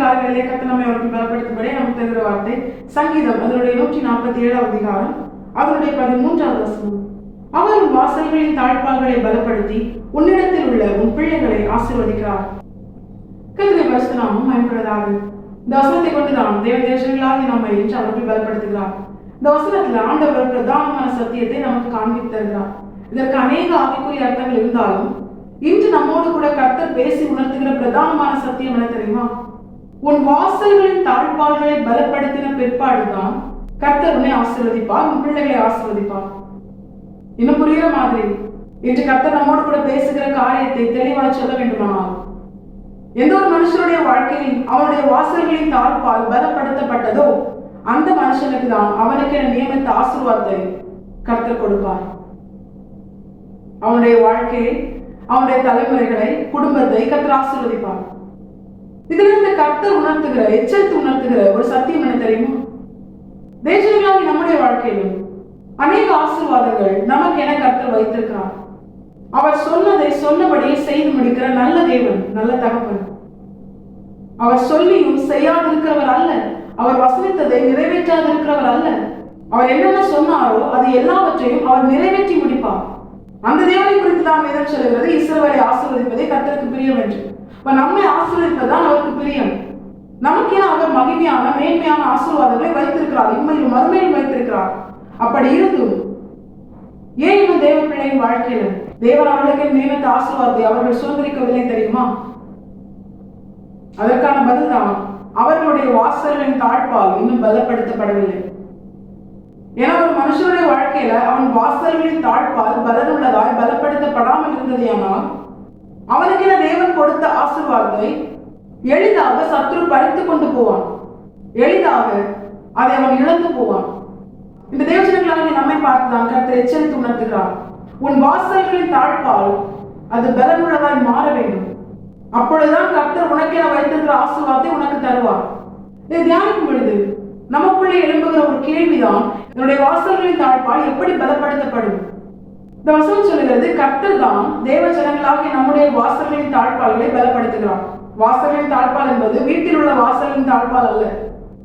காலங்களிலே கர்த்தர் நம்மை அவருக்கு பலப்படுத்தும்படி நமக்கு தருகிற வார்த்தை சங்கீதம் அதனுடைய 147 அதிகாரம் அதனுடைய 13வது வசனம். அவர் உன் வாசல்களின் தாழ்பால்களை பலப்படுத்தி உன்னிடத்தில் உள்ள உன் பிள்ளைகளை ஆசீர்வதிக்கிறார். கர்த்தருடைய பரிசுத்த நாமம் மகிமைப்படுவதாக. இந்த வசனத்தை கொண்டுதான் தேவதேசங்களாகி நம்மை இன்று அவர்கள் பலப்படுத்துகிறார். இந்த வசனத்துல ஆண்டவர் பிரதானமான சத்தியத்தை நமக்கு காண்பித்து தருகிறார். இதற்கு அநேக ஆவிக்குரிய அர்த்தங்கள் இருந்தாலும் இன்று நம்மோடு கூட கர்த்தர் பேசி உணர்த்துகிற பிரதானமான சத்தியம் என்ன தெரியுமா? உன் வாசல்களின் தாழ்பால்களை பலப்படுத்தின பிற்பாடுதான் கர்த்தர் உன்னை ஆசீர்வதிப்பார், உன் பிள்ளைகளை ஆசீர்வதிப்பார். இன்னும் புரிகிற மாதிரி இன்று கர்த்தர் நம்மோடு கூட பேசுகிற காரியத்தை தெளிவாக சொல்ல வேண்டுமானால், எந்த ஒரு மனுஷனுடைய வாழ்க்கையில் அவனுடைய வாசல்களின் தாழ்பால் பலப்படுத்தப்பட்டதோ அந்த மனுஷனுக்கு தான் அவனுக்கு நியமித்த ஆசீர்வாதத்தை கர்த்தர் கொடுப்பார். அவனுடைய வாழ்க்கையை, அவனுடைய தலைமுறைகளை, குடும்பத்தை கர்த்தர் ஆசீர்வதிப்பார். இதிலிருந்து கர்த்தர் உணர்த்துகிற, எச்சரித்து உணர்த்துகிற ஒரு சத்தியம் என்ன தெரியுமா? தேசங்களாகி நம்முடைய வாழ்க்கையிலும் அநேக ஆசீர்வாதங்கள் நமக்கு என கர்த்தர் வைத்திருக்கிறார். அவர் சொன்னதை சொன்னபடியே செய்து முடிக்கிற நல்ல தேவன், நல்ல தகப்பன். அவர் சொல்லியும் செய்யாதிருக்கிறவர் அல்ல. அவர் வசனித்ததை நிறைவேற்றாதிருக்கிறவர் அல்ல. அவர் என்னென்ன சொன்னாரோ அது எல்லாவற்றையும் அவர் நிறைவேற்றி முடிப்பார். அந்த தேவனை குறித்து தான் வேதம் சொல்கிறது, இஸ்ரவேலை ஆசீர்வதிப்பதே கர்த்தருக்கு பிரியம் என்று. நம்மை ஆசீர்வதிப்பதுதான் அவருக்கு பிரியம். நமக்கே அவர் மகிமையான மேன்மையான ஆசீர்வாதங்களை வைத்திருக்கிறார், இம்மையிலும் மறுமையிலும் வைத்திருக்கிறார். அப்படி இருந்தும் ஏன் இன்னும் தேவ பிள்ளையின் வாழ்க்கையில தேவன் அவர்களுக்கு நியமித்த ஆசீர்வாதத்தை அவர்கள் சுதந்திரிக்கவில்லை தெரியுமா? அதற்கான பதில் தான் அவர்களுடைய வாசல்களின் தாழ்பால் இன்னும் பலப்படுத்தப்படவில்லை. ஏன்னா ஒரு மனுஷனுடைய வாழ்க்கையில அவன் வாசல்களின் தாழ்பால் பலனுள்ளதாய் பலப்படுத்தப்படாமல் இருந்ததையானால் அவனுக்கு தேவன் கொடுத்த ஆசீர்வாதத்தை எளிதாக சத்துரு பறித்து கொண்டு போவான், எளிதாக அதை அவன் இழந்து போவான். இந்த தேவஜனங்களாக நம்மை பார்த்துதான் கர்த்தர் எச்சரித்து உணர்த்துகிறார். உன் வாசல்களின் தாழ்பால் அது பலனுள்ளதாய் மாற வேண்டும். அப்பொழுதுதான் கர்த்தர் உனக்கென வைத்திருக்கிற ஆசீர்வாதத்தை உனக்கு தருவார். இதை தியானிக்கும் பொழுது நமக்குள்ளே எழும்புகிற ஒரு கேள்விதான், என்னுடைய வாசல்களின் தாழ்பால் எப்படி பலப்படுத்தப்படும்? இந்த வசனம் சொல்லுகிறது, கர்த்தர் தான் தேவ ஜனங்களாகிய நம்முடைய வாசல்களின் தாழ்பால்களை பலப்படுத்துகிறார். வாசல்களின் தாழ்பால் என்பது வீட்டில் உள்ள வாசல்களின் தாழ்பால் அல்ல.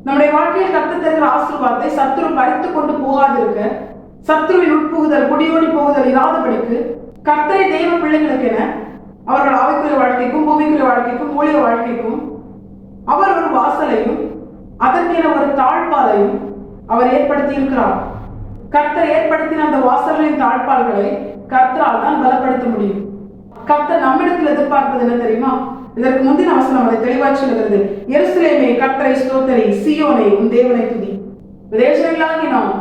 நம்முடைய வாழ்க்கையில் கர்த்தர் தருகிற ஆசீர்வாதத்தை சத்துரு பறித்து கொண்டு போகாதிருக்க, சத்துருவின் உட்புகுதல், குடியோடி போகுதல் இராதபடிக்கு கர்த்தரை தெய்வ பிள்ளைகளுக்கு என அவர்கள் ஆவிக்குரிய வாழ்க்கைக்கும் பூமிக்குரிய வாழ்க்கைக்கும் ஊழிய வாழ்க்கைக்கும் அவர் ஒரு வாசலையும் அதற்கென ஒரு தாழ்பாலையும் அவர் ஏற்படுத்தி இருக்கிறார். கர்த்தர் ஏற்படுத்தின அந்த வாசல்களின் தாழ்பால்களை கர்த்தரால் தான் பலப்படுத்த முடியும். கர்த்தர் நம்மிடத்தில் எதிர்பார்ப்பது என்ன தெரியுமா? இதற்கு முந்தின வசனம் அதை தெளிவாக சொல்லுகிறது, எருசலேமே கர்த்தரை ஸ்தோத்தரி, சீயோனை உன் தேவனை துதி. தேசங்களாகி நாம்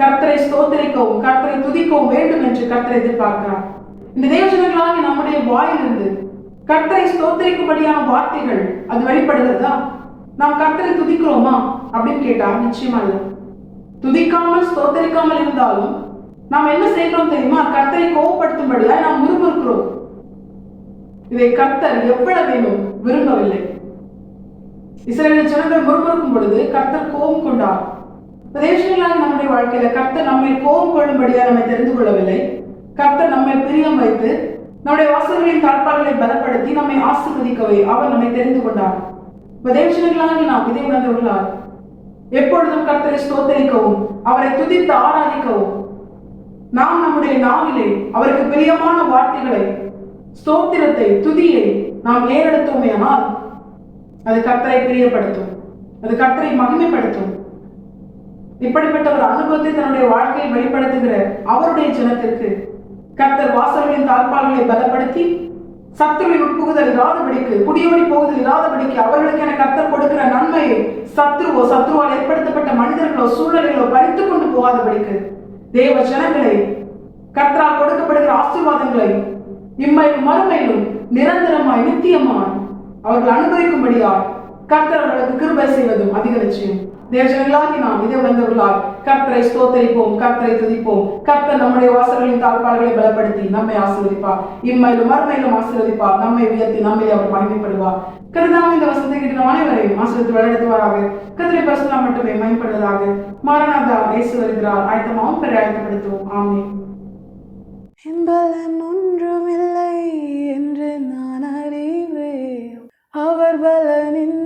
கர்த்தரை ஸ்தோத்தரிக்கவும் கர்த்தரை துதிக்கவும் வேண்டும் என்று கர்த்தரை எதிர்பார்க்கிறார். இந்த தேவஜனங்களாகி நம்முடைய வாயிலிருந்து கர்த்தரை ஸ்தோத்தரிக்கும்படியான வார்த்தைகள் அது வெளிப்படுகிறதா? நாம் கர்த்தரை துதிக்கிறோமா அப்படின்னு கேட்டா நிச்சயமா இல்லை. துதிக்காமல் ஸ்தோத்தரிக்காமல் இருந்தாலும் நாம் என்ன செய்கிறோம் தெரியுமா? கர்த்தரை கோபப்படுத்தும்படியா நாம் முறுமுறுக்கிறோம். இதை கர்த்தர் எவ்வளவேனும் விரும்பவில்லை. இஸ்ரவேல் ஜனங்கள் முறுமுறுக்கும் பொழுது கர்த்தர் கோபம் கொண்டார். தேசங்களாக நம்முடைய வாழ்க்கையில கர்த்தர் நம்மை கோபம் கொள்ளும்படியா நம்மை தெரிந்து கொள்ளவில்லை. கர்த்தர் நம்மை பிரியம் வைத்து நம்முடைய வாசல்களின் தாழ்பால்களை பலப்படுத்தி நம்மை ஆசீர்வதிக்கவே அவர் நம்மை தெரிந்து கொண்டார். தேவஜனங்களாக நாம் இதை உணர்ந்துள்ளார். எப்பொழுதும் கர்த்தரை ஸ்தோத்தரிக்கவும் அவரை துதித்து ஆராதிக்கவும் நாம் நம்முடைய நாவிலே அவருக்கு பிரியமான வார்த்தைகளை, ஸ்தோத்திரத்தை, துதியை நாம் ஏறெடுத்தோமே ஆனால் அது கர்த்தரை பிரியப்படுத்தும், அது கர்த்தரை மகிமைப்படுத்தும். இப்படிப்பட்ட ஒரு அனுபவத்தை தன்னுடைய வாழ்க்கையை வெளிப்படுத்துகிற அவருடைய ஜனத்திற்கு கர்த்தர் வாசல்களின் தாழ்பால்களை பலப்படுத்தி சத்துருவின் உட்புகுதல் இராதபடிக்கு, குடியோடி போகுதல் இராதபடிக்கு அவர்களுக்கு என கர்த்தர் கொடுக்கிற நன்மையை சத்துருவால் ஏற்படுத்தப்பட்ட மனிதர்களோ சூழ்நிலைகளோ பறித்து கொண்டு போகாதபடிக்கு தேவ ஜனங்களை கர்த்தரால் கொடுக்கப்படுகிற ஆசீர்வாதங்களை இம்மையிலும் மறுமையிலும் நிரந்தரமாய் நித்தியமாய் அவர்கள் அனுபவிக்கும்படியாய் கர்த்தர் அவர்களுக்கு கிருபை செய்வதும் அதிக நிச்சயம். தேவஜனங்களாகி நாம் இதை உணர்ந்தவர்களால் கர்த்தரை ஸ்தோத்தரிப்போம், கர்த்தரை துதிப்போம். கர்த்தர் நம்முடைய வாசல்களின் தாழ்பால்களை பலப்படுத்தி நம்மை ஆசீர்வதிப்பார், இம்மையிலும் மறுமையிலும் ஆசீர்வதிப்பார், நம்மை உயர்த்தி நம்மை அவர் மகிமைப்படுவார். கர்த்தர் இந்த வசனத்தை கேட்டு அனைவரையும் ஆசீர்வதித்து வழிநடத்துவாராக. கர்த்தரை பரிசுத்தம் மட்டுமே மகிமைப்படுவதாக. மாரநாதா இயேசு வருகிறார், ஆயத்தமாகவும் பெற ஆயத்தப்படுத்துவோம். ஆமென். பலன் ஒன்றுமில்லை என்று நான் அறிவேன், அவர் பலனின்